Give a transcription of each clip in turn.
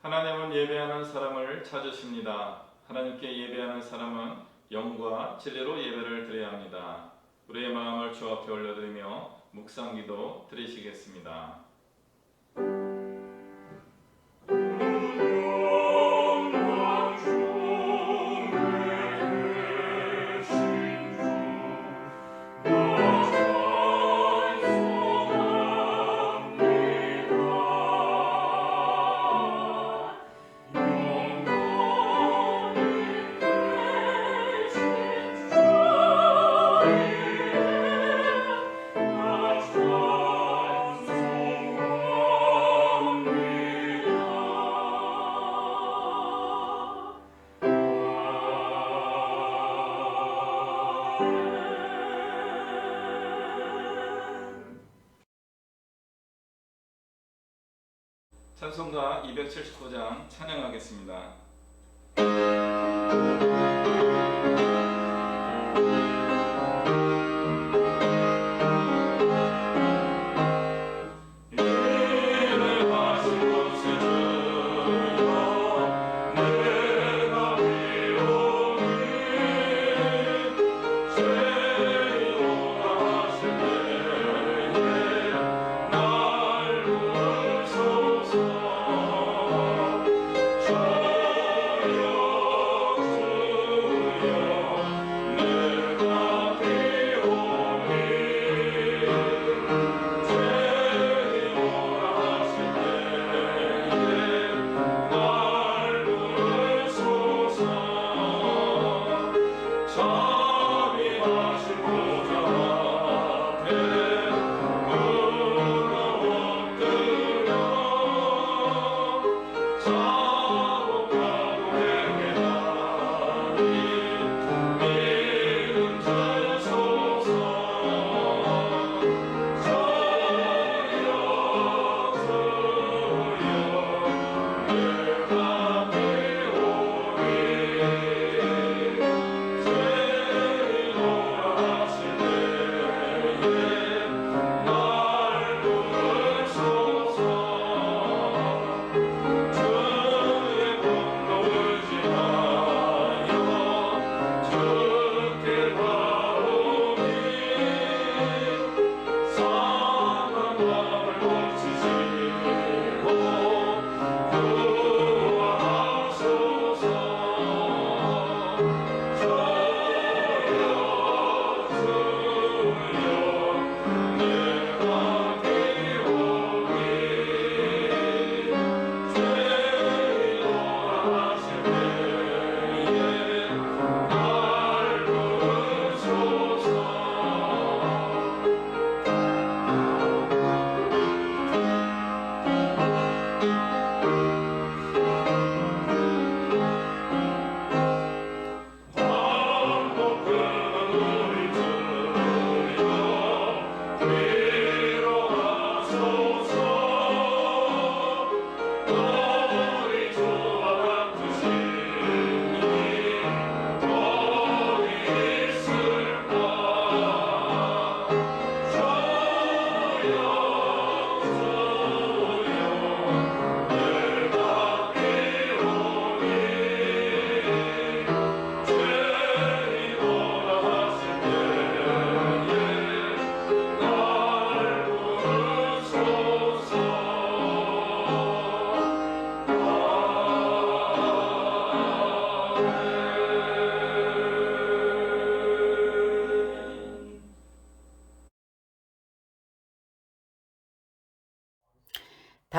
하나님은 예배하는 사람을 찾으십니다. 하나님께 예배하는 사람은 영과 진리로 예배를 드려야 합니다. 우리의 마음을 주 앞에 올려드리며 묵상기도 드리시겠습니다. 찬송가 279장 찬양하겠습니다.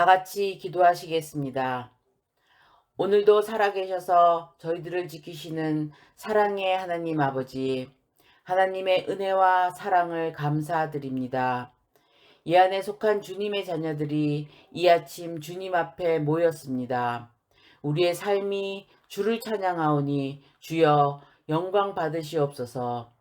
다 같이 기도하시겠습니다. 오늘도 살아계셔서 저희들을 지키시는 사랑의 하나님 아버지, 하나님의 은혜와 사랑을 감사드립니다. 이 안에 속한 주님의 자녀들이 이 아침 주님 앞에 모였습니다. 우리의 삶이 주를 찬양하오니 주여 영광 받으시옵소서.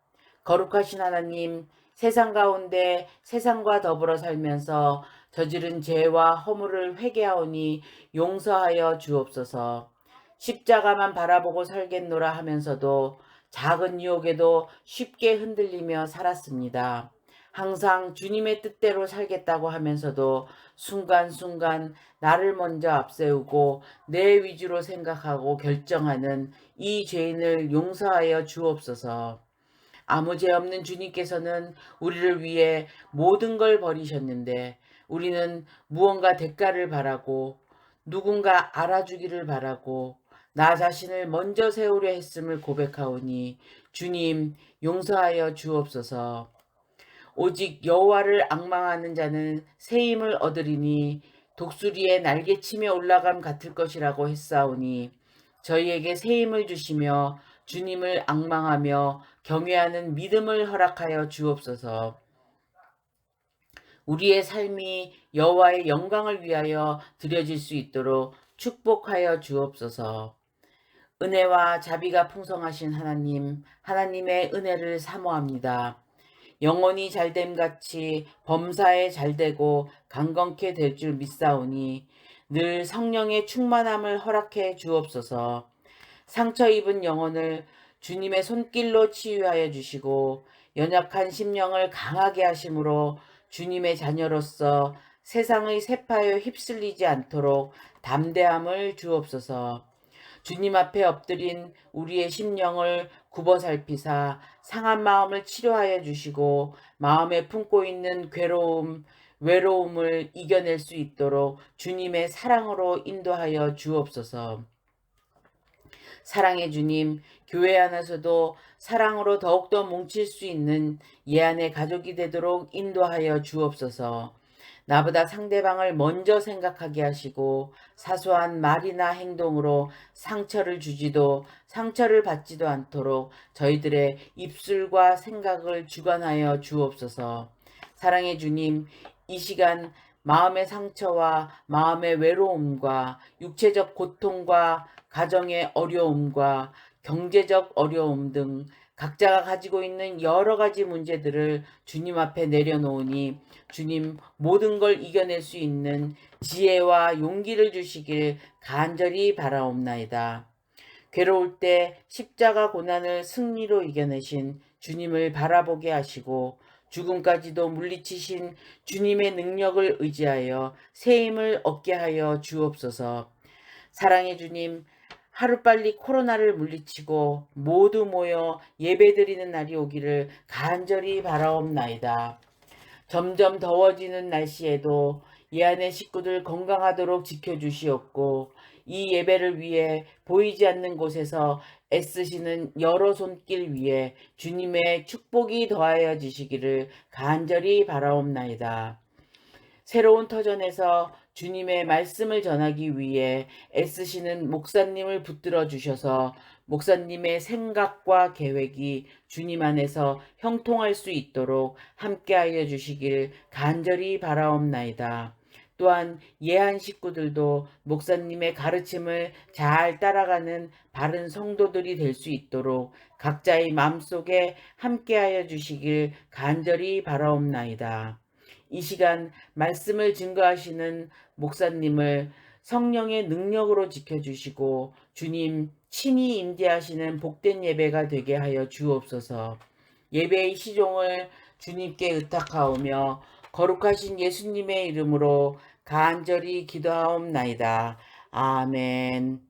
거룩하신 하나님, 세상 가운데 세상과 더불어 살면서 저지른 죄와 허물을 회개하오니 용서하여 주옵소서. 십자가만 바라보고 살겠노라 하면서도 작은 유혹에도 쉽게 흔들리며 살았습니다. 항상 주님의 뜻대로 살겠다고 하면서도 순간순간 나를 먼저 앞세우고 내 위주로 생각하고 결정하는 이 죄인을 용서하여 주옵소서. 아무 죄 없는 주님께서는 우리를 위해 모든 걸 버리셨는데 우리는 무언가 대가를 바라고 누군가 알아주기를 바라고 나 자신을 먼저 세우려 했음을 고백하오니 주님 용서하여 주옵소서. 오직 여호와를 앙망하는 자는 새 힘을 얻으리니 독수리의 날개치며 올라감 같을 것이라고 했사오니 저희에게 새 힘을 주시며 주님을 앙망하며 경외하는 믿음을 허락하여 주옵소서. 우리의 삶이 여호와의 영광을 위하여 드려질 수 있도록 축복하여 주옵소서. 은혜와 자비가 풍성하신 하나님, 하나님의 은혜를 사모합니다. 영혼이 잘됨 같이 범사에 잘되고 강건케 될 줄 믿사오니 늘 성령의 충만함을 허락해 주옵소서. 상처 입은 영혼을 주님의 손길로 치유하여 주시고 연약한 심령을 강하게 하심으로 주님의 자녀로서 세상의 세파에 휩쓸리지 않도록 담대함을 주옵소서. 주님 앞에 엎드린 우리의 심령을 굽어 살피사 상한 마음을 치료하여 주시고 마음에 품고 있는 괴로움, 외로움을 이겨낼 수 있도록 주님의 사랑으로 인도하여 주옵소서. 사랑의 주님, 교회 안에서도 사랑으로 더욱더 뭉칠 수 있는 예안의 가족이 되도록 인도하여 주옵소서. 나보다 상대방을 먼저 생각하게 하시고 사소한 말이나 행동으로 상처를 주지도 상처를 받지도 않도록 저희들의 입술과 생각을 주관하여 주옵소서. 사랑의 주님, 이 시간 마음의 상처와 마음의 외로움과 육체적 고통과 가정의 어려움과 경제적 어려움 등 각자가 가지고 있는 여러 가지 문제들을 주님 앞에 내려놓으니 주님 모든 걸 이겨낼 수 있는 지혜와 용기를 주시길 간절히 바라옵나이다. 괴로울 때 십자가 고난을 승리로 이겨내신 주님을 바라보게 하시고 죽음까지도 물리치신 주님의 능력을 의지하여 새 힘을 얻게 하여 주옵소서. 사랑의 주님, 하루빨리 코로나를 물리치고 모두 모여 예배드리는 날이 오기를 간절히 바라옵나이다. 점점 더워지는 날씨에도 예안의 식구들 건강하도록 지켜주시옵고 이 예배를 위해 보이지 않는 곳에서 애쓰시는 여러 손길 위에 주님의 축복이 더하여 지시기를 간절히 바라옵나이다. 새로운 터전에서 주님의 말씀을 전하기 위해 애쓰시는 목사님을 붙들어 주셔서 목사님의 생각과 계획이 주님 안에서 형통할 수 있도록 함께하여 주시길 간절히 바라옵나이다. 또한 예한 식구들도 목사님의 가르침을 잘 따라가는 바른 성도들이 될 수 있도록 각자의 마음속에 함께하여 주시길 간절히 바라옵나이다. 이 시간 말씀을 증거하시는 목사님을 성령의 능력으로 지켜주시고 주님 친히 임재하시는 복된 예배가 되게 하여 주옵소서. 예배의 시종을 주님께 의탁하오며 거룩하신 예수님의 이름으로 간절히 기도하옵나이다. 아멘.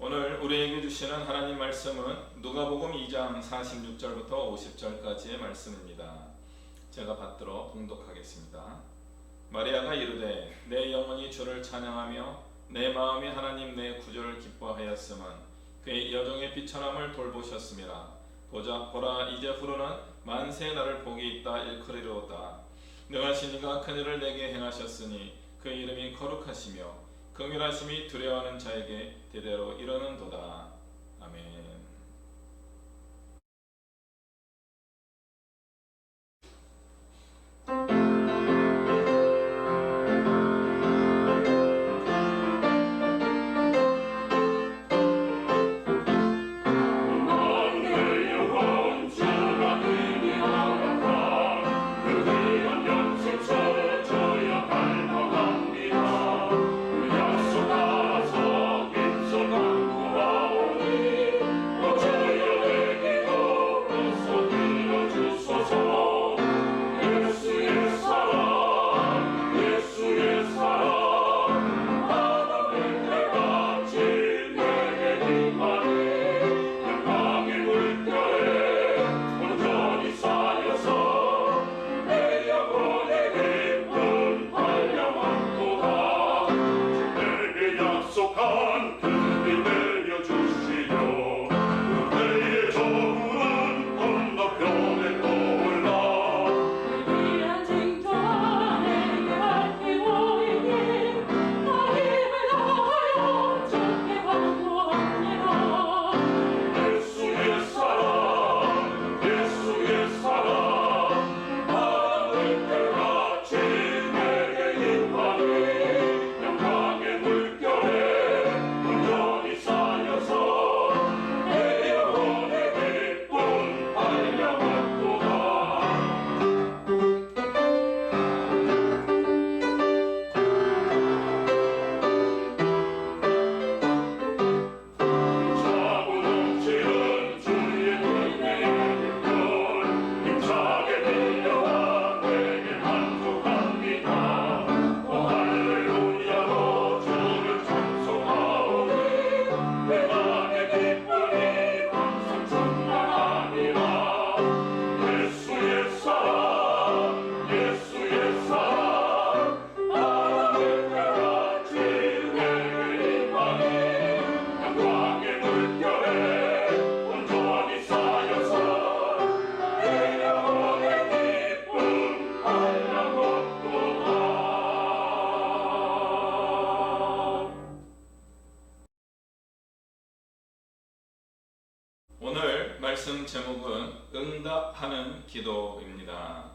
오늘 우리에게 주시는 하나님 말씀은 누가복음 2장 46절부터 50절까지의 말씀입니다. 제가 받들어 봉독하겠습니다. 마리아가 이르되 내 영혼이 주를 찬양하며 내 마음이 하나님 내 구주를 기뻐하였음은 그의 여종의 비천함을 돌보셨음이라. 보라 이제 후로는 만세 나를 복이 있다 일컬이로다. 능하신 이가 큰일을 내게 행하셨으니 그 이름이 거룩하시며 긍휼하심이 두려워하는 자에게 대대로 이르는도다. 아멘. 오늘 말씀 제목은 응답하는 기도입니다.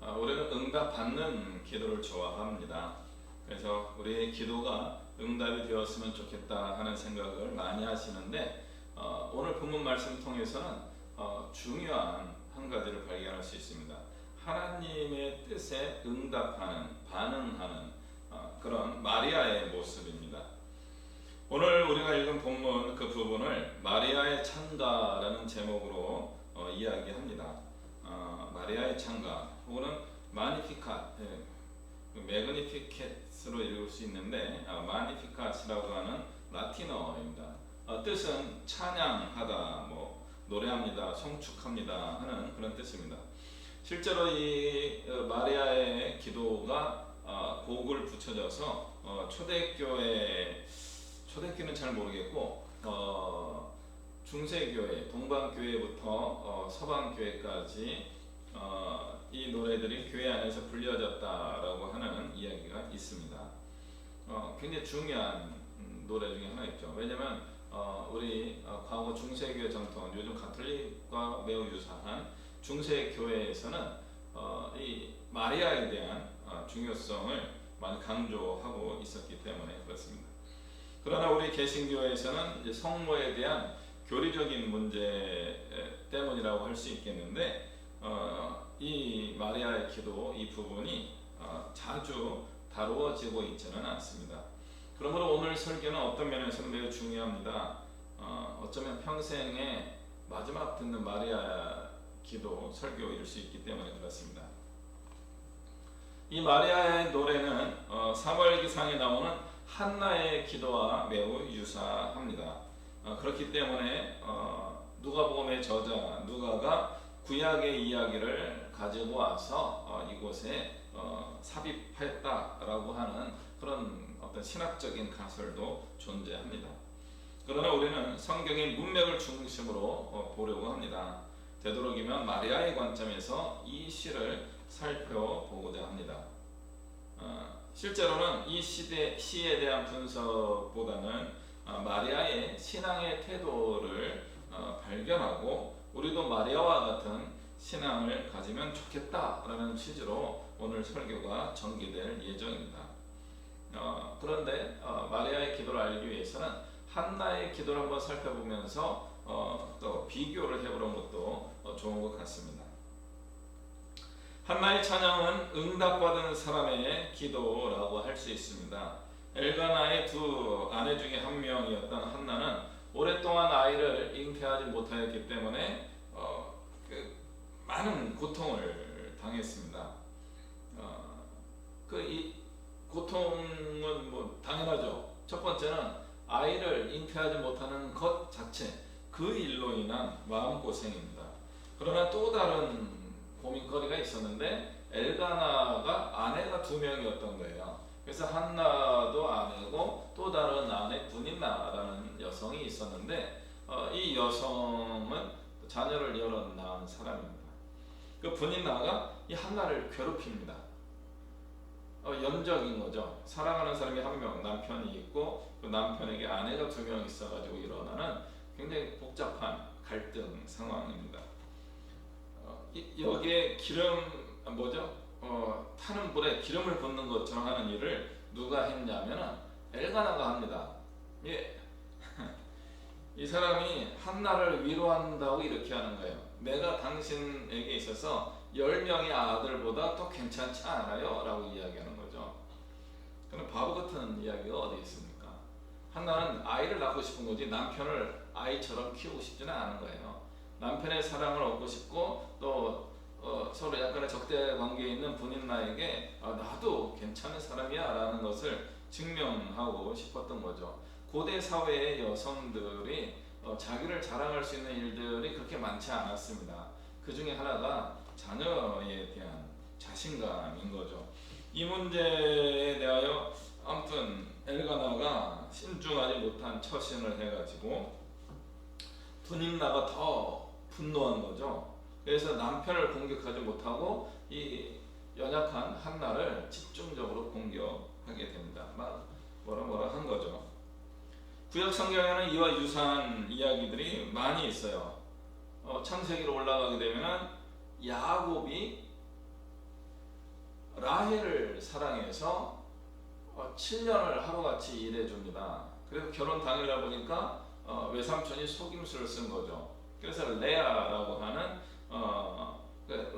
우리는 응답받는 기도를 좋아합니다. 그래서 우리의 기도가 응답이 되었으면 좋겠다 하는 생각을 많이 하시는데 오늘 본문 말씀 통해서는 중요한 한 가지를 발견할 수 있습니다. 하나님의 뜻에 응답하는, 반응하는 그런 마리아의 모습입니다. 오늘 우리가 읽은 본문 그 부분을 마리아의 찬가라는 제목으로 이야기합니다. 마리아의 찬가 혹은 마니피카, 매그니피켓으로 읽을 수 있는데 마니피카스라고 하는 라틴어입니다. 뜻은 찬양하다, 노래합니다, 성축합니다 하는 그런 뜻입니다. 실제로 이 마리아의 기도가 곡을 붙여져서 초대교회는 잘 모르겠고 중세교회, 동방교회부터 서방교회까지 이 노래들이 교회 안에서 불려졌다라고 하는 이야기가 있습니다. 굉장히 중요한 노래 중에 하나였죠. 왜냐하면 우리 과거 중세교회 전통, 요즘 가톨릭과 매우 유사한 중세교회에서는 이 마리아에 대한 중요성을 많이 강조하고 있었기 때문에 그렇습니다. 그러나 우리 개신교회에서는 이제 성모에 대한 교리적인 문제 때문이라고 할 수 있겠는데 이 마리아의 기도 이 부분이 자주 다루어지고 있지는 않습니다. 그러므로 오늘 설교는 어떤 면에서는 매우 중요합니다. 어쩌면 평생의 마지막 듣는 마리아 기도 설교일 수 있기 때문에 그렇습니다. 이 마리아의 노래는 사무엘기상에 나오는 한나의 기도와 매우 유사합니다. 그렇기 때문에 누가복음의 저자 누가가 구약의 이야기를 가지고 와서 이곳에 삽입했다라고 하는 그런 어떤 신학적인 가설도 존재합니다. 그러나 우리는 성경의 문맥을 중심으로 보려고 합니다. 되도록이면 마리아의 관점에서 이 시를 살펴보고자 합니다. 실제로는 이 시에 대한 분석보다는 마리아의 신앙의 태도를 발견하고 우리도 마리아와 같은 신앙을 가지면 좋겠다라는 취지로 오늘 설교가 전개될 예정입니다. 그런데 마리아의 기도를 알기 위해서는 한나의 기도를 한번 살펴보면서 또 비교를 해보는 것도 좋은 것 같습니다. 한나의 찬양은 응답받은 사람의 기도라고 할 수 있습니다. 엘가나의 두 아내 중에 한 명이었던 한나는 오랫동안 아이를 잉태하지 못하였기 때문에 많은 고통을 당했습니다. 이 고통은 뭐 당연하죠. 첫 번째는 아이를 잉태하지 못하는 것 자체, 그 일로 인한 마음고생입니다. 그러나 또 다른 고민거리가 있었는데 엘가나가 아내가 두 명이었던 거예요. 그래서 한나도 아내고 또 다른 아내 분인나라는 여성이 있었는데 이 여성은 자녀를 여러 낳은 사람입니다. 그 분인나가 이 한나를 괴롭힙니다. 연적인 거죠. 사랑하는 사람이 한 명, 남편이 있고 그 남편에게 아내가 두 명 있어가지고 일어나는 굉장히 복잡한 갈등 상황입니다. 여기에 타는 불에 기름을 붓는 것처럼 하는 일을 누가 했냐면은 엘가나가 합니다. 예. 이 사람이 한나를 위로한다고 이렇게 하는 거예요. 내가 당신에게 있어서 10명의 아들보다 더 괜찮지 않아요? 라고 이야기하는 거죠. 그럼 바보 같은 이야기가 어디 있습니까? 한나는 아이를 낳고 싶은 거지 남편을 아이처럼 키우고 싶지는 않은 거예요. 남편의 사랑을 얻고 싶고 또 서로 약간의 적대 관계에 있는 분인나에게 나도 괜찮은 사람이야 라는 것을 증명하고 싶었던 거죠. 고대 사회의 여성들이 자기를 자랑할 수 있는 일들이 그렇게 많지 않았습니다. 그 중에 하나가 자녀에 대한 자신감인 거죠. 이 문제에 대하여 아무튼 엘가나가 신중하지 못한 처신을 해가지고 분인나가 더 분노한 거죠. 그래서 남편을 공격하지 못하고 이 연약한 한나를 집중적으로 공격하게 됩니다. 막 뭐라 한 거죠. 구약 성경에는 이와 유사한 이야기들이 많이 있어요. 창세기로 올라가게 되면은 야곱이 라헬을 사랑해서 7년을 하루같이 일해줍니다. 그래서 결혼 당일날 보니까 외삼촌이 속임수를 쓴 거죠. 그래서 레아라고 하는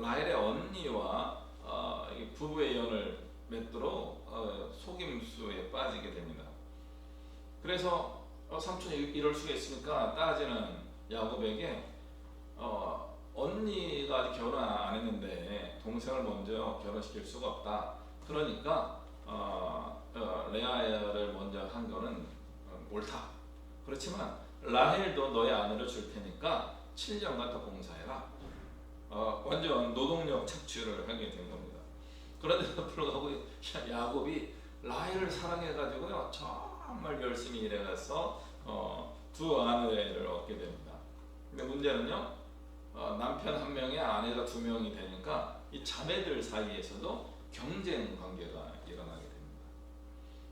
라헬의 언니와 부부의 연을 맺도록 속임수에 빠지게 됩니다. 그래서 삼촌이 이럴 수가 있습니까? 따지는 야곱에게 언니가 아직 결혼 안 했는데 동생을 먼저 결혼시킬 수가 없다. 그러니까 레아를 먼저 한 거는 옳다. 그렇지만 라헬도 너의 아내를 줄 테니까 7년간 더 봉사해라. 완전 노동력 착취를 하게 된 겁니다. 그런데도 불구하고 야곱이 라헬을 사랑해가지고요 정말 열심히 일해가서 두 아내를 얻게 됩니다. 근데 문제는요 남편 한 명에 아내가 두 명이 되니까 이 자매들 사이에서도 경쟁 관계가 일어나게 됩니다.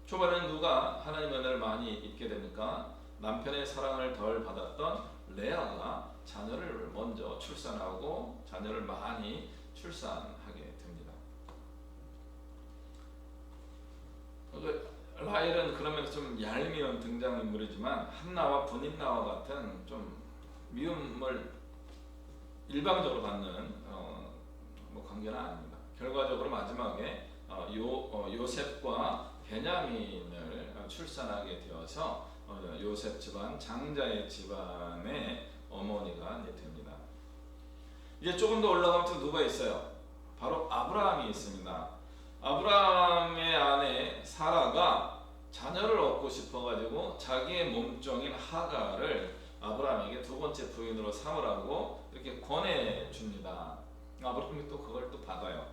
초반에는 누가 하나님 은혜를 많이 입게 되니까 남편의 사랑을 덜 받았던 레아가 자녀를 먼저 출산하고 자녀를 많이 출산하게 됩니다. 라헬은 그러면서 좀 얄미운 등장인물이지만 한나와 분인나와 같은 좀 미움을 일방적으로 받는 관계는 아닙니다. 결과적으로 마지막에 요셉과 베냐민을 출산하게 되어서 요셉 집안 장자의 집안의 어머니가 됩니다. 이제 조금 더 올라가면 또 누가 있어요? 바로 아브라함이 있습니다. 아브라함의 아내 사라가 자녀를 얻고 싶어가지고 자기의 몸종인 하갈을 아브라함에게 두 번째 부인으로 삼으라고 이렇게 권해줍니다. 아브라함이 또 그걸 또 받아요.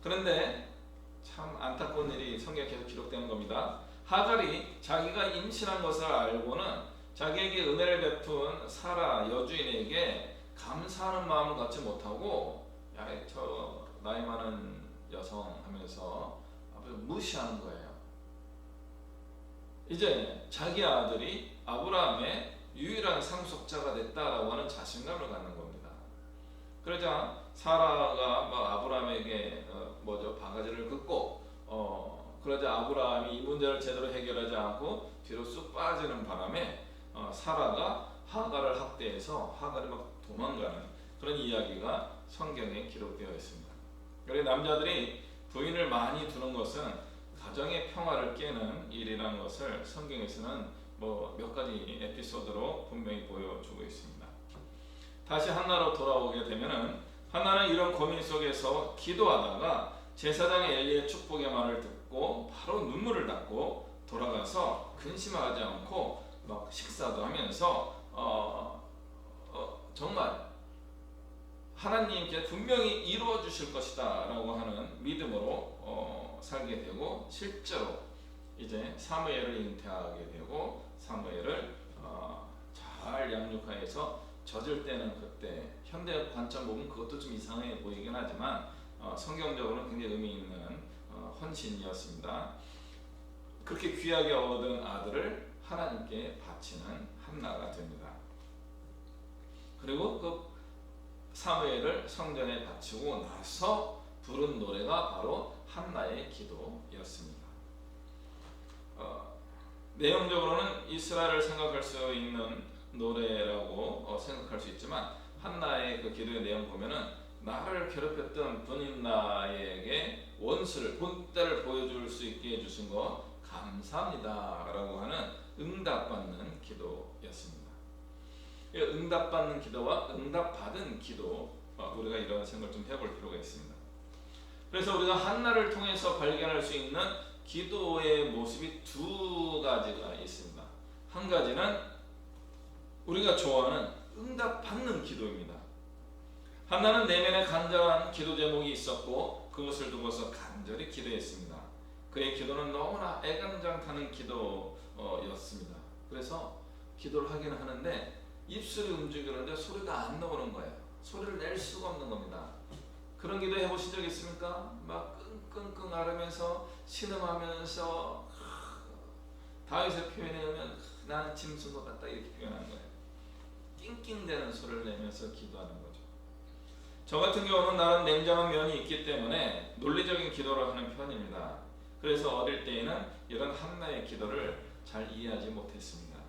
그런데 참 안타까운 일이 성경에 계속 기록되는 겁니다. 하갈이 자기가 임신한 것을 알고는 자기에게 은혜를 베푼 사라 여주인에게 감사하는 마음을 갖지 못하고 야, 저 나이 많은 여성 하면서 무시하는 거예요. 이제 자기 아들이 아브라함의 유일한 상속자가 됐다라고 하는 자신감을 갖는 겁니다. 그러자 사라가 아브라함에게 바가지를 긋고 그러자 아브라함이 이 문제를 제대로 해결하지 않고 뒤로 쑥 빠지는 바람에 사라가 하갈을 학대해서 하갈이 도망가는 그런 이야기가 성경에 기록되어 있습니다. 그리고 남자들이 부인을 많이 두는 것은 가정의 평화를 깨는 일이라는 것을 성경에서는 몇 가지 에피소드로 분명히 보여주고 있습니다. 다시 한나로 돌아오게 되면은 한나는 이런 고민 속에서 기도하다가 제사장 엘리의 축복의 말을 듣고 바로 눈물을 닦고 돌아가서 근심하지 않고 식사도 하면서 정말 하나님께 분명히 이루어 주실 것이다 라고 하는 믿음으로 살게 되고 실제로 이제 사무엘을 잉태하게 되고 사무엘을 잘 양육하여서 젖을 때는 그때 현대 관점 보면 그것도 좀 이상해 보이긴 하지만 성경적으로는 굉장히 의미 있는 헌신이었습니다. 그렇게 귀하게 얻은 아들을 하나님께 바치는 한나가 됩니다. 그리고 그 사무엘을 성전에 바치고 나서 부른 노래가 바로 한나의 기도였습니다. 내용적으로는 이스라엘을 생각할 수 있는 노래라고 생각할 수 있지만 한나의 그 기도의 내용 보면은 나를 괴롭혔던 분인나에게 원수를 본때를 보여줄 수 있게 해주신 것 감사합니다 라고 하는 응답받는 기도였습니다. 응답받는 기도와 응답받은 기도 우리가 이런 생각을 좀 해볼 필요가 있습니다. 그래서 우리가 한나를 통해서 발견할 수 있는 기도의 모습이 두 가지가 있습니다. 한 가지는 우리가 좋아하는 응답받는 기도입니다. 한나는 내면에 간절한 기도 제목이 있었고 그것을 두고서 간절히 기도했습니다. 그의 기도는 너무나 애간장타는 기도였습니다. 그래서 기도를 하긴 하는데 입술이 움직이는데 소리가 안 나오는 거예요. 소리를 낼 수가 없는 겁니다. 그런 기도 해보신 적 있습니까? 막 끙끙끙 앓으면서 신음하면서 다윗의 표현에 의하면 나는 짐승 것 같다 이렇게 표현한 거예요. 낑낑대는 소리를 내면서 기도하는 거죠. 저 같은 경우는 나는 냉정한 면이 있기 때문에 논리적인 기도를 하는 편입니다. 그래서 어릴 때에는 이런 한나의 기도를 잘 이해하지 못했습니다.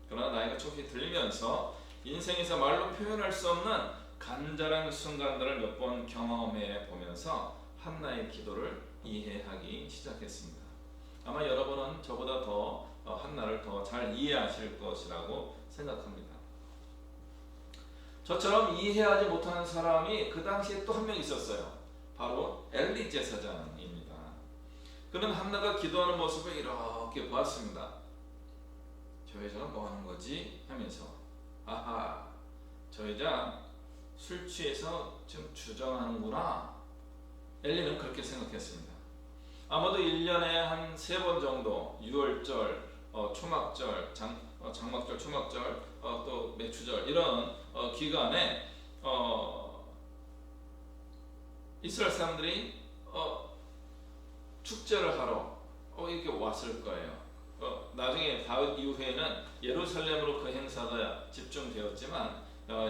그러나 나이가 조금씩 들면서 인생에서 말로 표현할 수 없는 간절한 순간들을 몇 번 경험해 보면서 한나의 기도를 이해하기 시작했습니다. 아마 여러분은 저보다 더 한나를 더 잘 이해하실 것이라고 생각합니다. 저처럼 이해하지 못하는 사람이 그 당시에 또 한 명 있었어요. 바로 엘리 제사장입니다. 그는 한나가 기도하는 모습을 이렇게 보았습니다. 저 여자가 뭐 하는 거지? 하면서 아하, 저 여자 술 취해서 좀 주정하는구나. 엘리는 그렇게 생각했습니다. 아마도 1년에 한 3번 정도 6월절, 초막절, 장막절, 초막절, 또 매추절 이런 기간에 이스라엘 사람들이 축제를 하러 이렇게 왔을 거예요. 나중에 다윗 이후에는 예루살렘으로 그 행사가 집중되었지만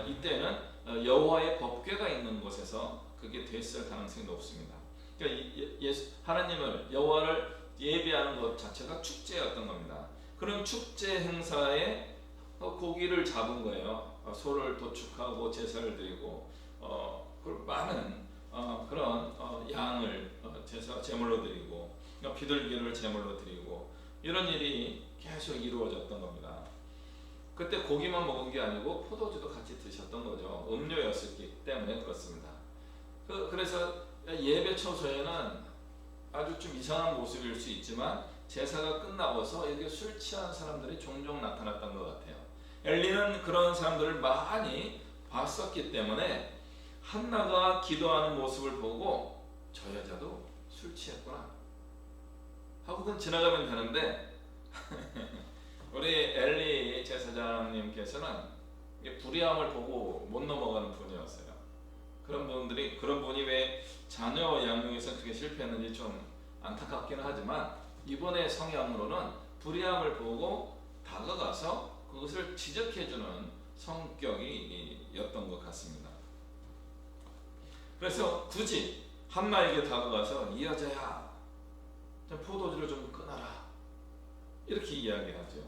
이때는 여호와의 법궤가 있는 곳에서 그게 됐을 가능성이 높습니다. 그러니까 하나님을 여호와를 예배하는 것 자체가 축제였던 겁니다. 그런 축제 행사에 고기를 잡은 거예요. 소를 도축하고 제사를 드리고 많은 그런 양을 제물로 드리고 비둘기를 제물로 드리고 이런 일이 계속 이루어졌던 겁니다. 그때 고기만 먹은 게 아니고 포도주도 같이 드셨던 거죠. 음료였기 때문에 그렇습니다. 그래서 예배 처소에는 아주 좀 이상한 모습일 수 있지만 제사가 끝나고서 이렇게 술 취한 사람들이 종종 나타났던 것 같아요. 엘리는 그런 사람들을 많이 봤었기 때문에 한나가 기도하는 모습을 보고 저 여자도 술 취했구나 하고는 지나가면 되는데 우리 엘리 제사장님께서는 불의함을 보고 못 넘어가는 분이었어요. 그런 분이 왜 자녀 양육에서 그렇게 실패했는지 좀 안타깝기는 하지만 이번의 성향으로는 불의함을 보고 다가가서 그것을 지적해주는 성격이었던 것 같습니다. 그래서 굳이 한나에게 다가가서 이 여자야, 포도주를 좀 끊어라, 이렇게 이야기하죠.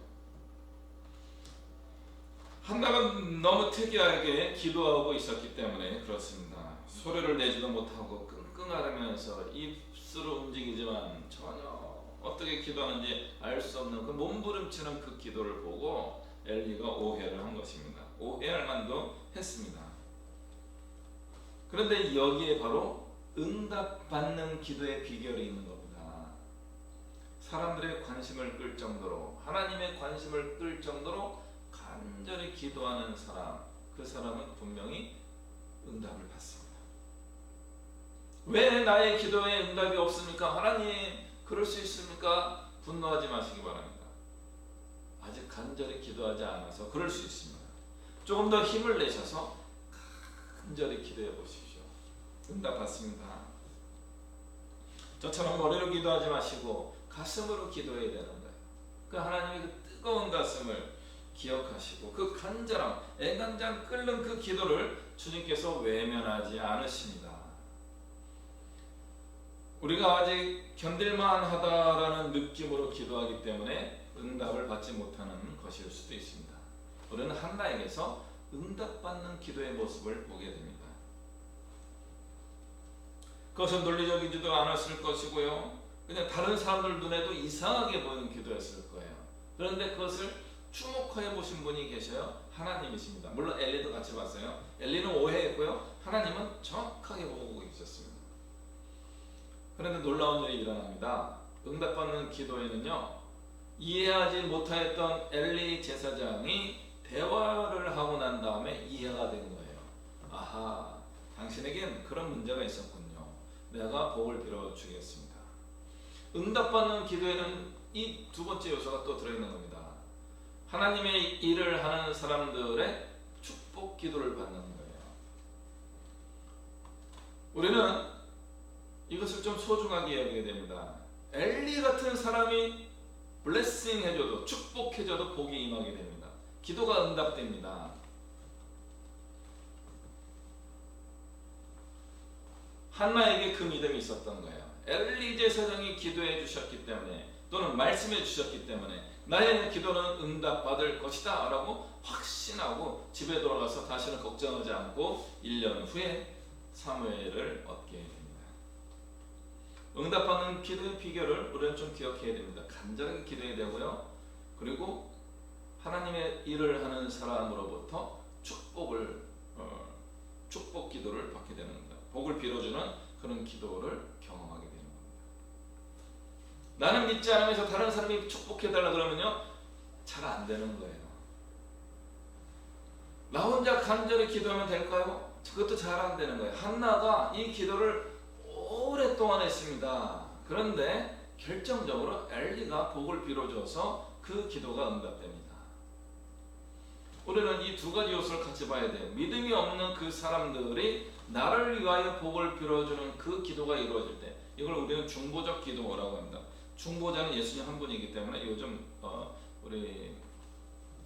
한나가 너무 특이하게 기도하고 있었기 때문에 그렇습니다. 소리를 내지도 못하고 끙끙 앓으면서 입술을 움직이지만 전혀 어떻게 기도하는지 알 수 없는 그 몸부림치는 그 기도를 보고 엘리가 오해를 한 것입니다. 오해할 만도 했습니다. 그런데 여기에 바로 응답받는 기도의 비결이 있는 겁니다. 사람들의 관심을 끌 정도로, 하나님의 관심을 끌 정도로 간절히 기도하는 사람, 그 사람은 분명히 응답을 받습니다. 왜 나의 기도에 응답이 없습니까? 하나님, 그럴 수 있습니까? 분노하지 마시기 바랍니다. 아직 간절히 기도하지 않아서 그럴 수 있습니다. 조금 더 힘을 내셔서 간절히 기도해 보십시오. 응답 받습니다. 저처럼 머리로 기도하지 마시고 가슴으로 기도해야 되는 거예요. 그 하나님의 그 뜨거운 가슴을 기억하시고 그 간절함, 애간장 끓는 그 기도를 주님께서 외면하지 않으십니다. 우리가 아직 견딜만하다라는 느낌으로 기도하기 때문에 응답을 받지 못하는 것일 수도 있습니다. 우리는 한나에게서 응답받는 기도의 모습을 보게 됩니다. 그것은 논리적이지도 않았을 것이고요, 그냥 다른 사람들 눈에도 이상하게 보이는 기도였을 거예요. 그런데 그것을 주목해 보신 분이 계셔요. 하나님이십니다. 물론 엘리도 같이 봤어요. 엘리는 오해했고요, 하나님은 정확하게 보고 계셨습니다. 그런데 놀라운 일이 일어납니다. 응답받는 기도에는요, 이해하지 못하였던 엘리 제사장이 대화를 하고 난 다음에 이해가 된 거예요. 아하, 당신에겐 그런 문제가 있었군요. 내가 복을 빌어주겠습니다. 응답받는 기도에는 이 두 번째 요소가 또 들어있는 겁니다. 하나님의 일을 하는 사람들의 축복 기도를 받는 거예요. 우리는 이것을 좀 소중하게 여기게 됩니다. 엘리 같은 사람이 블레싱 해줘도, 축복해줘도 복이 임하게 됩니다. 기도가 응답됩니다. 한나에게 그 믿음이 있었던 거예요. 엘리 제사장이 기도해 주셨기 때문에, 또는 말씀해 주셨기 때문에 나의 기도는 응답받을 것이다 라고 확신하고 집에 돌아가서 다시는 걱정하지 않고 1년 후에 사무엘을 얻게 됩니다. 응답받는 기도의 비결을 우리는 좀 기억해야 됩니다. 간절하게 기도해야 되고요, 그리고 하나님의 일을 하는 사람으로부터 축복 기도를 받게 되는 겁니다. 복을 빌어주는 그런 기도를 경험하게 되는 겁니다. 나는 믿지 않으면서 다른 사람이 축복해달라 그러면요, 잘 안 되는 거예요. 나 혼자 간절히 기도하면 될까요? 그것도 잘 안 되는 거예요. 한나가 이 기도를 오랫동안 했습니다. 그런데 결정적으로 엘리가 복을 빌어줘서 그 기도가 응답됩니다. 우리는 이 두 가지 요소를 같이 봐야 돼요. 믿음이 없는 그 사람들이 나를 위하여 복을 빌어주는 그 기도가 이루어질 때, 이걸 우리는 중보적 기도라고 합니다. 중보자는 예수님 한 분이기 때문에 요즘 우리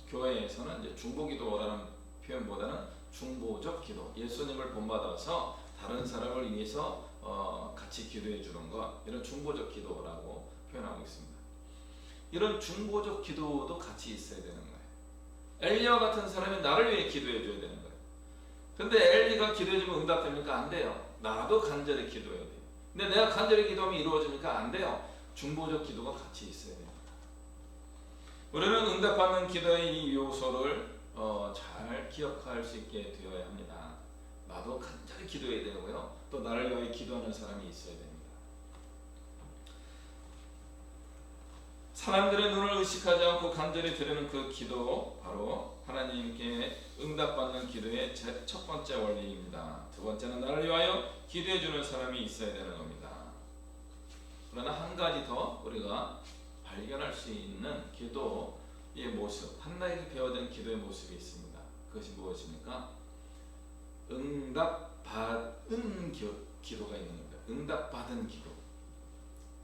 교회에서는 이제 중보기도라는 표현보다는 중보적 기도, 예수님을 본받아서 다른 사람을 위해서 같이 기도해 주는 것, 이런 중보적 기도라고 표현하고 있습니다. 이런 중보적 기도도 같이 있어야 되는 거예요. 엘리와 같은 사람이 나를 위해 기도해 줘야 되는 거예요. 근데 엘리가 기도해 주면 응답됩니까? 안 돼요. 나도 간절히 기도해야 돼요. 근데 내가 간절히 기도하면 이루어집니까? 안 돼요. 중보적 기도가 같이 있어야 됩니다. 우리는 응답받는 기도의 이 요소를 잘 기억할 수 있게 되어야 합니다. 나도 간절히 기도해야 되고요, 또 나를 위해 기도하는 사람이 있어야 됩니다. 사람들의 눈을 의식하지 않고 간절히 드리는 그 기도, 바로 하나님께 응답받는 기도의 첫 번째 원리입니다. 두 번째는 나를 위하여 기도해 주는 사람이 있어야 되는 겁니다. 그러나 한 가지 더 우리가 발견할 수 있는 기도의 모습, 한나에게 배워된 기도의 모습이 있습니다. 그것이 무엇입니까? 응답받은 기도가 있는 겁니다. 응답받은 기도.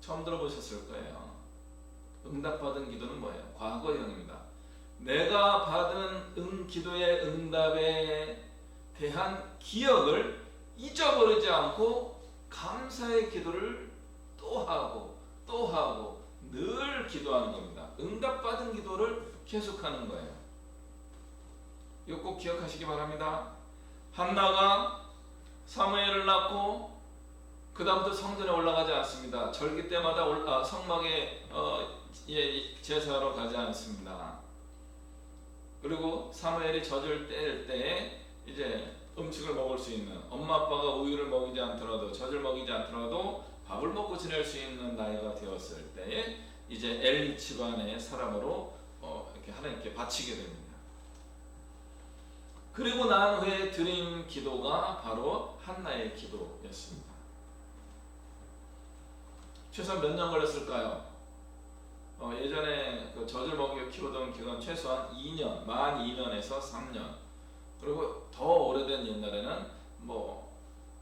처음 들어보셨을 거예요. 응답받은 기도는 뭐예요? 과거형입니다. 내가 받은 기도의 응답에 대한 기억을 잊어버리지 않고 감사의 기도를 또 하고 또 하고 늘 기도하는 겁니다. 응답받은 기도를 계속하는 거예요. 이거 꼭 기억하시기 바랍니다. 한나가 사무엘을 낳고 그 다음부터 성전에 올라가지 않습니다. 절기 때마다 성막에 제사하러 가지 않습니다. 그리고 사무엘이 젖을 뗄 때에 이제 음식을 먹을 수 있는, 엄마 아빠가 우유를 먹이지 않더라도, 젖을 먹이지 않더라도 밥을 먹고 지낼 수 있는 나이가 되었을 때에 이제 엘리 집안의 사람으로 이렇게 하나님께 바치게 됩니다. 그리고 난 후에 드린 기도가 바로 한나의 기도였습니다. 최소한 몇 년 걸렸을까요? 예전에 그 젖을 먹여 키우던 기간 최소한 2년, 만 2년에서 3년. 그리고 더 오래된 옛날에는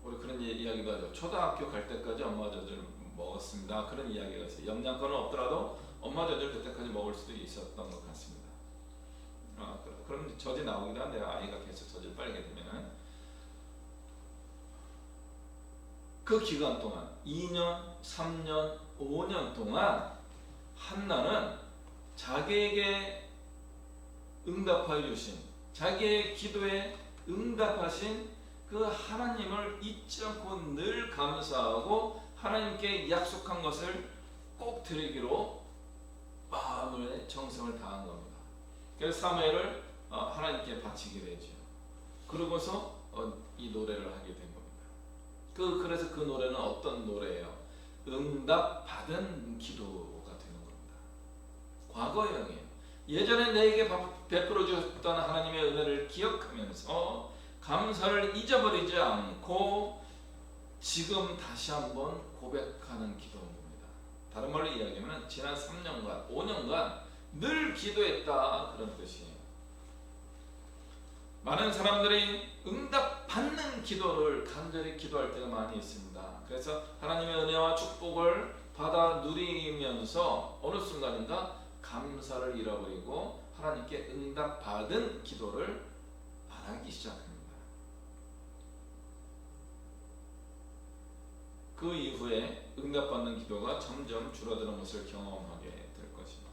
우리 그런 이야기도 하죠. 초등학교 갈 때까지 엄마 젖을 먹었습니다. 그런 이야기가 있어요. 영양권은 없더라도 엄마 젖을 그때까지 먹을 수도 있었던 것 같습니다. 그럼 젖이 나오기도 한데요. 아이가 계속 젖을 빨게 되면은 그 기간 동안 2년, 3년, 5년 동안 한나는 자기에게 응답하여 주신, 자기의 기도에 응답하신 그 하나님을 잊지 않고 늘 감사하고 하나님께 약속한 것을 꼭 드리기로 마음의 정성을 다한 겁니다. 그래서 사무엘을 하나님께 바치게 되죠. 그러고서 이 노래를 하게 된 겁니다. 그래서 그 노래는 어떤 노래예요? 응답 받은 기도가 되는 겁니다. 과거형이에요. 예전에 내게 베풀어 주셨던 하나님의 은혜를 기억하면서 감사를 잊어버리지 않고 지금 다시 한번 고백하는 기도인 겁니다. 다른 말로 이야기하면 지난 3년간, 5년간 늘 기도했다, 그런 뜻이에요. 많은 사람들이 응답받는 기도를 간절히 기도할 때가 많이 있습니다. 그래서 하나님의 은혜와 축복을 받아 누리면서 어느 순간인가 감사를 잃어버리고 하나님께 응답받은 기도를 안 하기 시작합니다. 그 이후에 응답받는 기도가 점점 줄어드는 것을 경험하게 될 것입니다.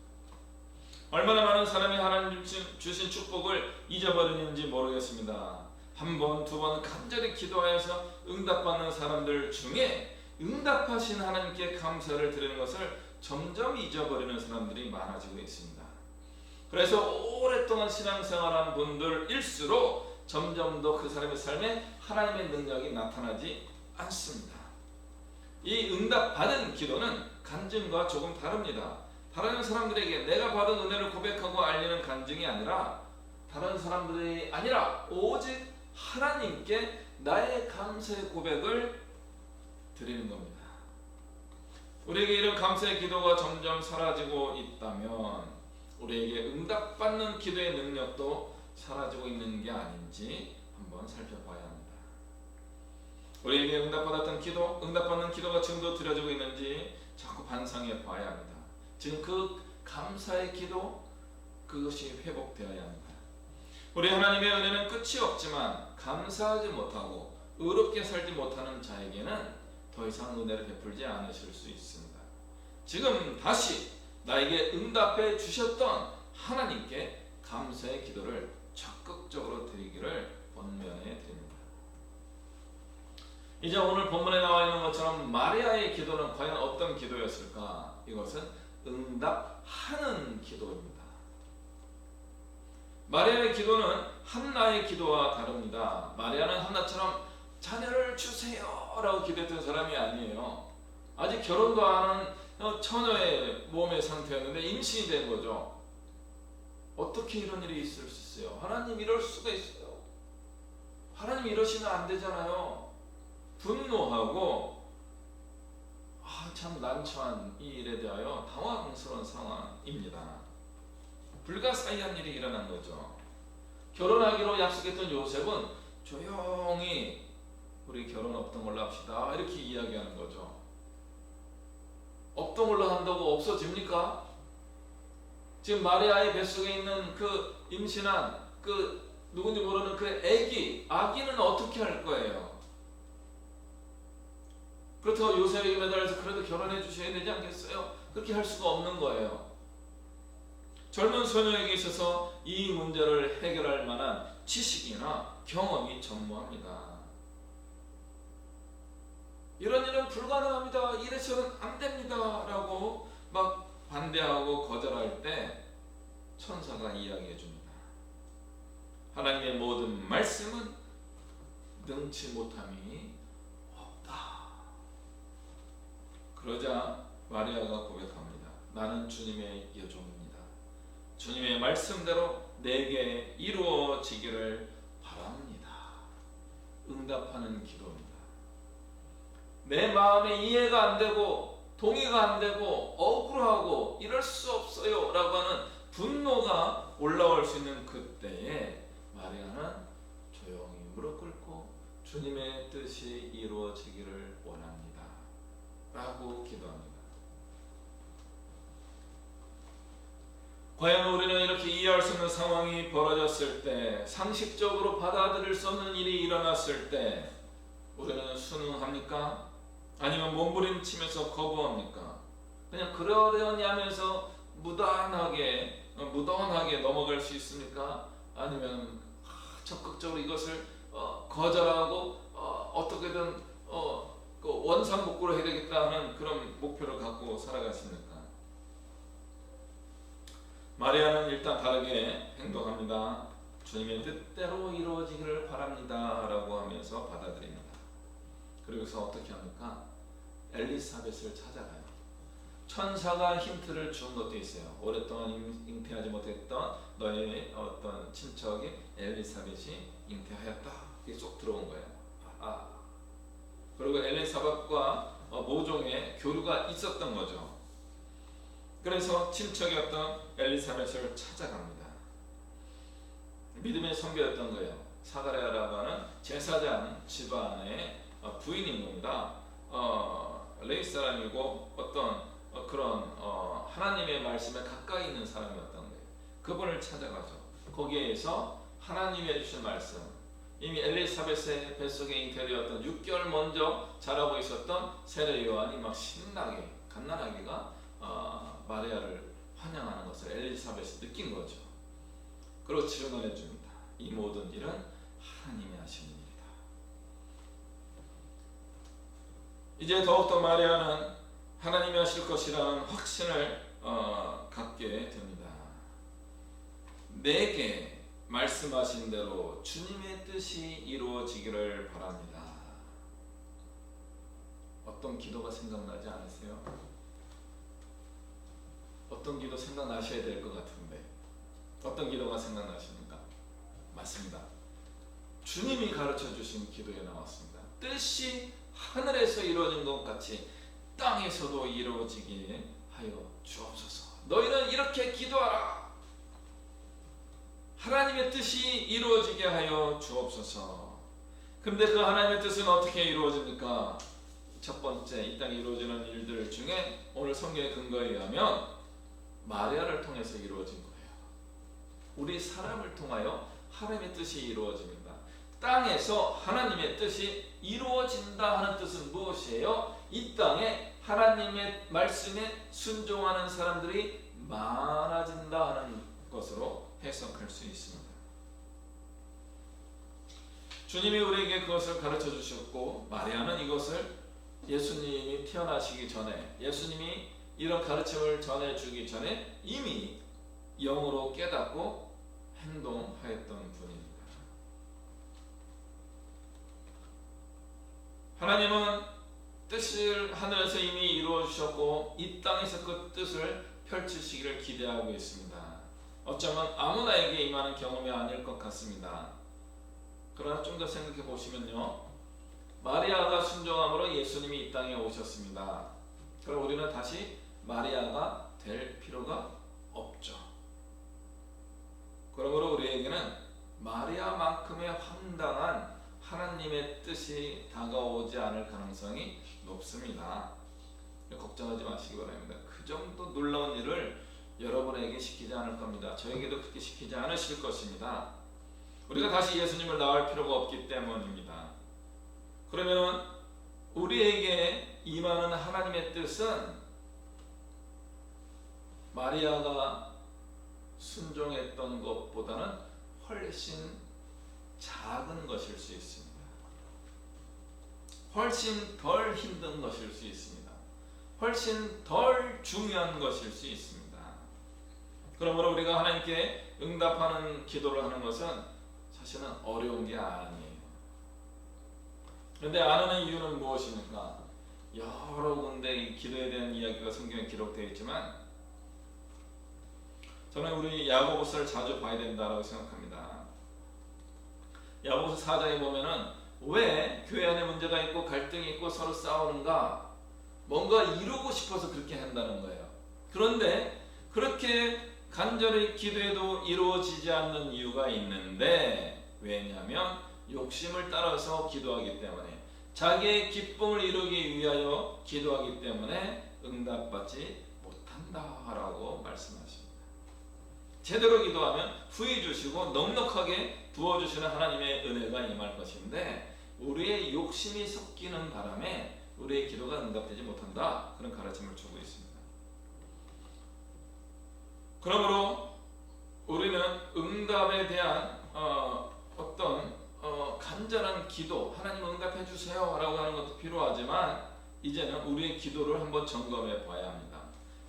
얼마나 많은 사람이 하나님 주신 축복을 잊어버리는지 모르겠습니다. 한 번, 두 번 간절히 기도하여서 응답받는 사람들 중에 응답하신 하나님께 감사를 드리는 것을 점점 잊어버리는 사람들이 많아지고 있습니다. 그래서 오랫동안 신앙생활한 분들일수록 점점 더 그 사람의 삶에 하나님의 능력이 나타나지 않습니다. 이 응답받은 기도는 간증과 조금 다릅니다. 다른 사람들에게 내가 받은 은혜를 고백하고 알리는 간증이 아니라, 다른 사람들이 아니라 오직 하나님께 나의 감사의 고백을 드리는 겁니다. 우리에게 이런 감사의 기도가 점점 사라지고 있다면 우리에게 응답받는 기도의 능력도 사라지고 있는 게 아닌지 한번 살펴봐야 합니다. 우리에게 응답받았던 기도, 응답받는 기도가 지금도 드려지고 있는지 자꾸 반성해 봐야 합니다. 지금 그 감사의 기도, 그것이 회복되어야 합니다. 우리 하나님의 은혜는 끝이 없지만 감사하지 못하고 의롭게 살지 못하는 자에게는 더 이상 은혜를 베풀지 않으실 수 있습니다. 지금 다시 나에게 응답해 주셨던 하나님께 감사의 기도를 적극적으로 드리기를 권면해 드립니다. 이제 오늘 본문에 나와 있는 것처럼 마리아의 기도는 과연 어떤 기도였을까? 이것은 응답하는 기도입니다. 마리아의 기도는 한나의 기도와 다릅니다. 마리아는 한나처럼 자녀를 주세요 라고 기도했던 사람이 아니에요. 아직 결혼도 안 한 처녀의 몸의 상태였는데 임신이 된 거죠. 어떻게 이런 일이 있을 수 있어요? 하나님 이럴 수가 있어요. 하나님 이러시면 안 되잖아요. 분노하고 참 난처한 이 일에 대하여 당황스러운 상황입니다. 불가사의한 일이 일어난 거죠. 결혼하기로 약속했던 요셉은 조용히 우리 결혼 없던 걸로 합시다 이렇게 이야기하는 거죠. 업동을로 한다고 없어집니까? 지금 마리아의 뱃속에 있는 그 임신한 그 누군지 모르는 그 아기는 어떻게 할 거예요? 그렇다고 요셉에게 매달려서 그래도 결혼해 주셔야 되지 않겠어요? 그렇게 할 수가 없는 거예요. 젊은 소녀에게 있어서 이 문제를 해결할 만한 지식이나 경험이 전무합니다. 이런 일은 불가능합니다. 이래서는 안 됩니다. 라고 막 반대하고 거절할 때 천사가 이야기해 줍니다. 하나님의 모든 말씀은 능치 못함이 없다. 그러자 마리아가 고백합니다. 나는 주님의 여종입니다. 주님의 말씀대로 내게 이루어지기를 바랍니다. 응답하는 기도입니다. 내 마음에 이해가 안 되고 동의가 안 되고 억울하고 이럴 수 없어요 라고 하는 분노가 올라올 수 있는 그때에 마리아는 조용히 무릎 꿇고 주님의 뜻이 이루어지기를 원합니다 라고 기도합니다. 과연 우리는 이렇게 이해할 수 없는 상황이 벌어졌을 때, 상식적으로 받아들일 수 없는 일이 일어났을 때 우리는 순응합니까? 아니면 몸부림치면서 거부합니까? 그냥 그러려니 하면서 무던하게 넘어갈 수 있습니까? 아니면 적극적으로 이것을 거절하고 어떻게든 그 원상복구를 해야 되겠다 하는 그런 목표를 갖고 살아가십니까? 마리아는 일단 다르게 행동합니다. 주님의 뜻대로 이루어지기를 바랍니다 라고 하면서 받아들입니다. 그리고서 어떻게 합니까? 엘리사벳을 찾아가요. 천사가 힌트를 준 것도 있어요. 오랫동안 잉태하지 못했던 너의 어떤 친척이 엘리사벳이 잉태하였다. 이게 쏙 들어온 거예요. 그리고 엘리사벳과 모종의 교류가 있었던 거죠. 그래서 친척이었던 엘리사벳을 찾아갑니다. 믿음의 선배였던 거예요. 사가랴라고 하는 제사장 집안의 부인인 겁니다. 레위 사람이고 어떤 그런 하나님의 말씀에 가까이 있는 사람이었던 거예요. 그분을 찾아가죠. 거기에서 하나님이 해주신 말씀, 이미 엘리사벳의 뱃속에 잉태되었던 6개월 먼저 자라고 있었던 세례 요한이 막 신나게 갓난아기가 마리아를 환영하는 것을 엘리사벳이 느낀 거죠. 그리고 증언해 줍니다. 이 모든 일은 하나님이 하시는 일이다. 이제 더욱더 마리아는 하나님이 하실 것이라는 확신을 갖게 됩니다. 내게 말씀하신 대로 주님의 뜻이 이루어지기를 바랍니다. 어떤 기도가 생각나지 않으세요? 어떤 기도 생각나셔야 될 것 같은데 어떤 기도가 생각나십니까? 맞습니다. 주님이 가르쳐 주신 기도에 나왔습니다. 뜻이 하늘에서 이루어진 것 같이 땅에서도 이루어지게 하여 주옵소서. 너희는 이렇게 기도하라. 하나님의 뜻이 이루어지게 하여 주옵소서. 그런데 그 하나님의 뜻은 어떻게 이루어집니까? 첫 번째, 이 땅에 이루어지는 일들 중에 오늘 성경의 근거에 의하면 마리아를 통해서 이루어진 거예요. 우리 사람을 통하여 하나님의 뜻이 이루어집니다. 땅에서 하나님의 뜻이 이루어진다 하는 뜻은 무엇이에요? 이 땅에 하나님의 말씀에 순종하는 사람들이 많아진다 하는 것으로 해석할 수 있습니다. 주님이 우리에게 그것을 가르쳐 주셨고 마리아는 이것을 예수님이 태어나시기 전에, 예수님이 이런 가르침을 전해주기 전에 이미 영으로 깨닫고 행동하였던 분입니다. 하나님은 뜻을 하늘에서 이미 이루어 주셨고 이 땅에서 그 뜻을 펼치시기를 기대하고 있습니다. 어쩌면 아무나에게 임하는 경험이 아닐 것 같습니다. 그러나 좀 더 생각해 보시면요, 마리아가 순종함으로 예수님이 이 땅에 오셨습니다. 그럼 우리는 다시 마리아가 될 필요가 없죠. 그러므로 우리에게는 마리아만큼의 황당한 하나님의 뜻이 다가오지 않을 가능성이 높습니다. 걱정하지 마시기 바랍니다. 그 정도 놀라운 일을 여러분에게 시키지 않을 겁니다. 저에게도 그렇게 시키지 않으실 것입니다. 우리가 다시 예수님을 낳을 필요가 없기 때문입니다. 그러면 우리에게 임하는 하나님의 뜻은 마리아가 순종했던 것보다는 훨씬 작은 것일 수 있습니다. 훨씬 덜 힘든 것일 수 있습니다. 훨씬 덜 중요한 것일 수 있습니다. 그러므로 우리가 하나님께 응답하는 기도를 하는 것은 사실은 어려운 게 아니에요. 그런데 안 하는 이유는 무엇입니까? 여러 군데 이 기도에 대한 이야기가 성경에 기록되어 있지만 저는 우리 야고보서를 자주 봐야 된다고 생각합니다. 야고보서 4장에 보면은 왜 교회 안에 문제가 있고 갈등이 있고 서로 싸우는가? 뭔가 이루고 싶어서 그렇게 한다는 거예요. 그런데 그렇게 간절히 기도해도 이루어지지 않는 이유가 있는데, 왜냐하면 욕심을 따라서 기도하기 때문에, 자기의 기쁨을 이루기 위하여 기도하기 때문에 응답받지 못한다라고 말씀하십니다. 제대로 기도하면 후히 주시고 넉넉하게 부어주시는 하나님의 은혜가 임할 것인데, 우리의 욕심이 섞이는 바람에 우리의 기도가 응답되지 못한다, 그런 가르침을 주고 있습니다. 그러므로 우리는 응답에 대한 어떤 간절한 기도, 하나님 응답해 주세요 라고 하는 것도 필요하지만, 이제는 우리의 기도를 한번 점검해 봐야 합니다.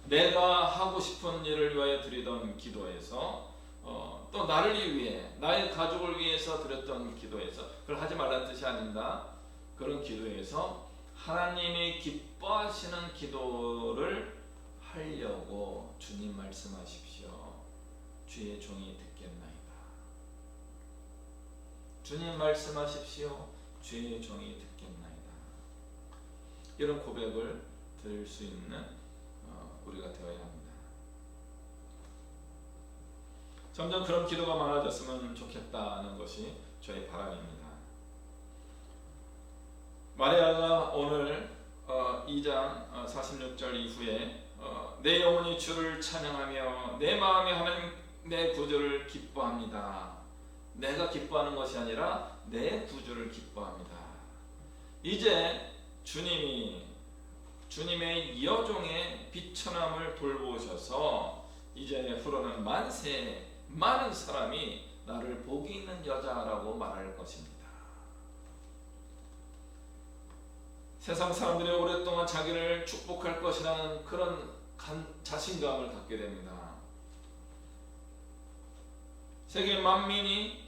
내가 하고 싶은 일을 위하여 드리던 기도에서, 또 나를 위해, 나의 가족을 위해서 드렸던 기도에서, 그걸 하지 말라는 뜻이 아닙니다. 그런 기도에서 하나님이 기뻐하시는 기도를 하려고 주님 말씀하십시오. 주의 종이 듣겠나이다. 주님 말씀하십시오. 주의 종이 듣겠나이다. 이런 고백을 드릴 수 있는 우리가 되어야 합니다. 점점 그런 기도가 많아졌으면 좋겠다는 것이 저의 바람입니다. 마리아가 오늘 2장 46절 이후에 내 영혼이 주를 찬양하며 내 마음이 하나님 내 구주를 기뻐합니다. 내가 기뻐하는 것이 아니라 내 구주를 기뻐합니다. 이제 주님의 여종의 비천함을 돌보셔서 이제 후로는 만세 많은 사람이 나를 복이 있는 여자라고 말할 것입니다. 세상 사람들이 오랫동안 자기를 축복할 것이라는 그런 자신감을 갖게 됩니다. 세계 만민이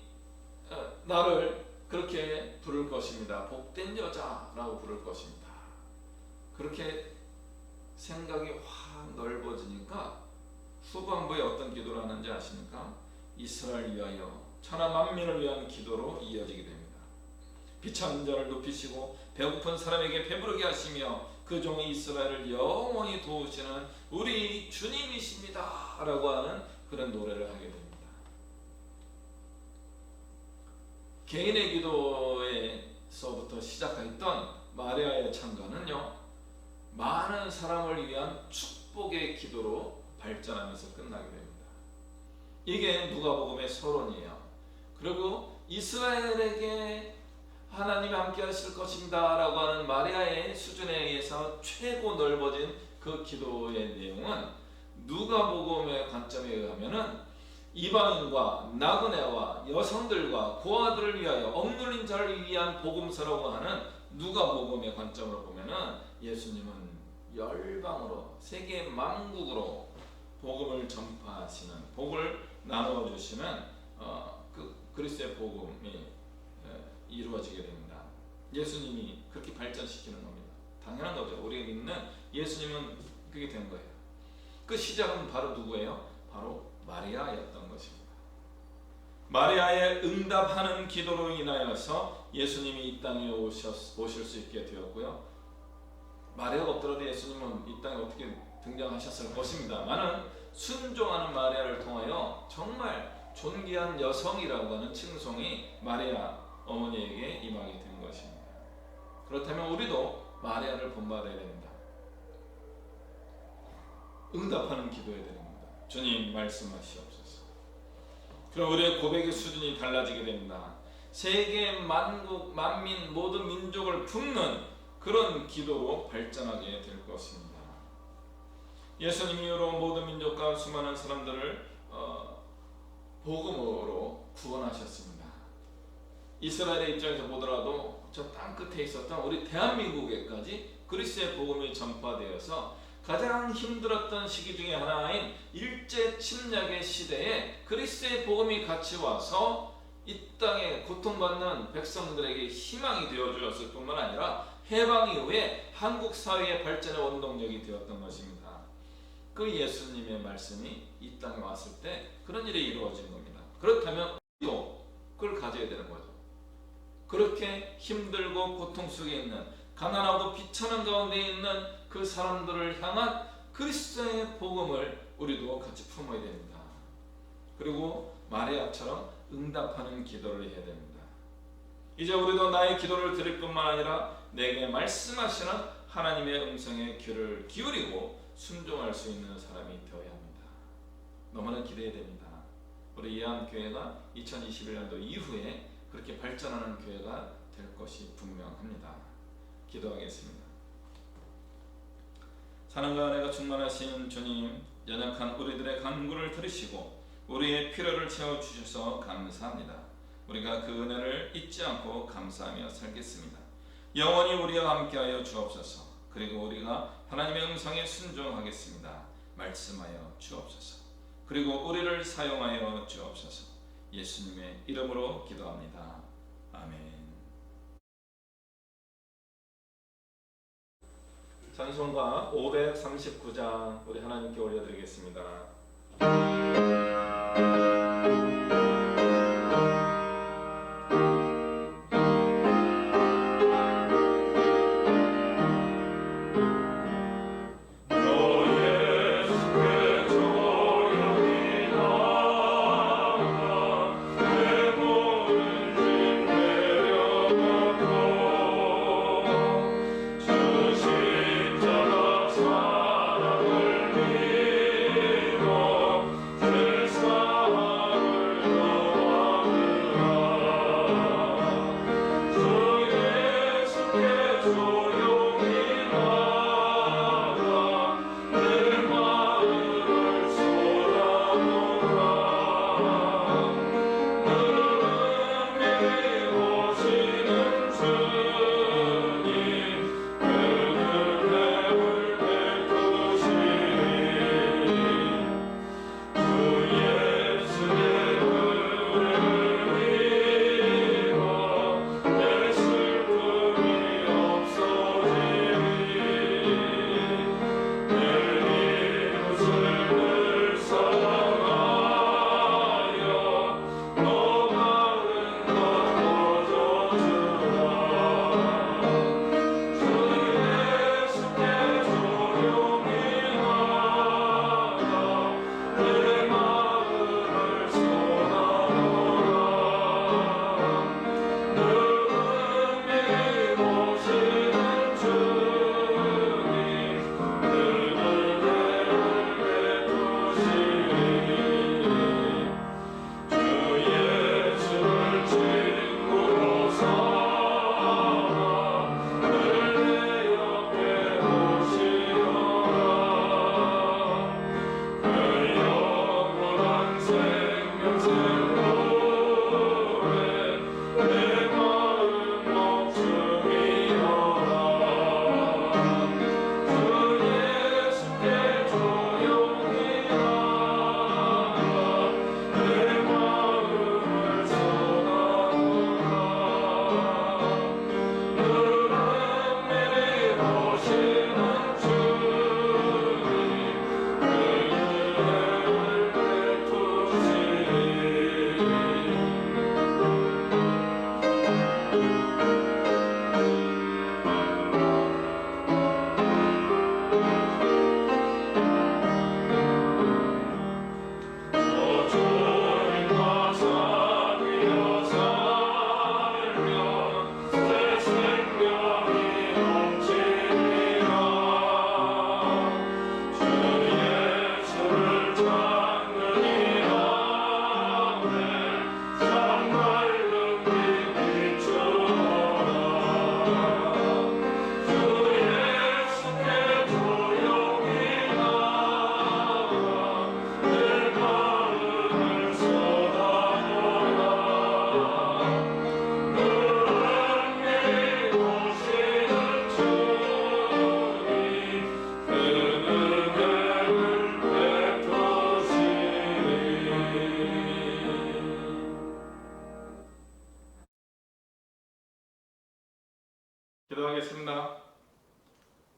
나를 그렇게 부를 것입니다. 복된 여자라고 부를 것입니다. 그렇게 생각이 확 넓어지니까 후반부에 어떤 기도를 하는지 아십니까? 이스라엘 위하여 천하 만민을 위한 기도로 이어지게 됩니다. 비천한 자를 높이시고 배고픈 사람에게 배부르게 하시며 그 종이 이스라엘을 영원히 도우시는 우리 주님이십니다 라고 하는 그런 노래를 하게 됩니다. 개인의 기도에서부터 시작했던 마리아의 찬가는요, 많은 사람을 위한 축복의 기도로 발전하면서 끝나게 됩니다. 이게 누가복음의 서론이에요. 그리고 이스라엘에게 하나님이 함께 하실 것입니다 라고 하는 마리아의 수준에 의해서 최고 넓어진 그 기도의 내용은 누가복음의 관점에 의하면은 이방인과 나그네와 여성들과 고아들을 위하여 억눌린 자를 위한 복음서라고 하는 누가복음의 관점으로 보면은 예수님은 열방으로 세계 만국으로 복음을 전파하시는, 복을 나누어 주시는 그 그리스도의 복음이 이루어지게 됩니다. 예수님이 그렇게 발전시키는 겁니다. 당연한 거죠. 우리가 믿는 예수님은 그게 된 거예요. 그 시작은 바로 누구예요? 바로 마리아였던 것입니다. 마리아의 응답하는 기도로 인하여서 예수님이 이 땅에 오실 수 있게 되었고요. 마리아가 없더라도 예수님은 이 땅에 어떻게 등장하셨을 것입니다만은 순종하는 마리아를 통하여 정말 존귀한 여성이라고 하는 칭송이 마리아 어머니에게 임하게 된 것입니다. 그렇다면 우리도 마리아를 본받아야 됩니다. 응답하는 기도해야 됩니다. 주님 말씀하시옵소서. 그럼 우리의 고백의 수준이 달라지게 됩니다. 세계 만국 만민 모든 민족을 품는 그런 기도로 발전하게 될 것입니다. 예수님 이후로 모든 민족과 수많은 사람들을 복음으로 구원하셨습니다. 이스라엘의 입장에서 보더라도 저 땅끝에 있었던 우리 대한민국에까지 그리스도의 복음이 전파되어서 가장 힘들었던 시기 중에 하나인 일제 침략의 시대에 그리스도의 복음이 같이 와서 이 땅에 고통받는 백성들에게 희망이 되어 주었을 뿐만 아니라 해방 이후에 한국 사회의 발전의 원동력이 되었던 것입니다. 그 예수님의 말씀이 이 땅에 왔을 때 그런 일이 이루어진 겁니다. 그렇다면 우리도 그걸 가져야 되는 거죠. 그렇게 힘들고 고통 속에 있는 가난하고 비천한 가운데 있는 그 사람들을 향한 그리스도의 복음을 우리도 같이 품어야 됩니다. 그리고 마리아처럼 응답하는 기도를 해야 됩니다. 이제 우리도 나의 기도를 드릴 뿐만 아니라 내게 말씀하시는 하나님의 음성에 귀를 기울이고 순종할 수 있는 사람이 되어야 합니다. 너무나 기대해야 됩니다. 우리 예암교회가 2021년도 이후에 그렇게 발전하는 교회가 될 것이 분명합니다. 기도하겠습니다. 사랑과 은혜가 충만하신 주님, 연약한 우리들의 간구를 들으시고 우리의 필요를 채워주셔서 감사합니다. 우리가 그 은혜를 잊지 않고 감사하며 살겠습니다. 영원히 우리와 함께하여 주옵소서. 그리고 우리가 하나님의 음성에 순종하겠습니다. 말씀하여 주옵소서. 그리고 우리를 사용하여 주옵소서. 예수님의 이름으로 기도합니다. 아멘. 찬송가 539장 우리 하나님께 올려드리겠습니다. 주신 자가 사랑을 기도하겠습니다.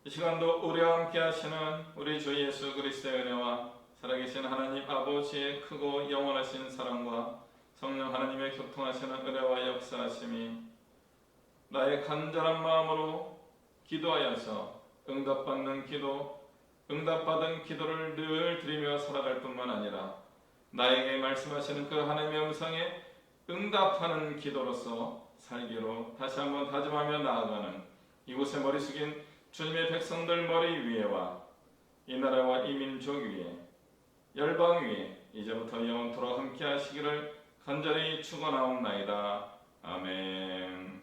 이 시간도 우리와 함께 하시는 우리 주 예수 그리스도의 은혜와 살아계신 하나님 아버지의 크고 영원하신 사랑과 성령 하나님의 교통하시는 은혜와 역사하심이 나의 간절한 마음으로 기도하여서 응답받는 기도, 응답받은 기도를 늘 드리며 살아갈 뿐만 아니라 나에게 말씀하시는 그 하나님의 음성에 응답하는 기도로서 살기로 다시 한번 다짐하며 나아가는 이곳에 머리 숙인 주님의 백성들 머리 위에와 이 나라와 이 민족 위에 열방 위에 이제부터 영원토록 함께 하시기를 간절히 축원하옵나이다. 아멘.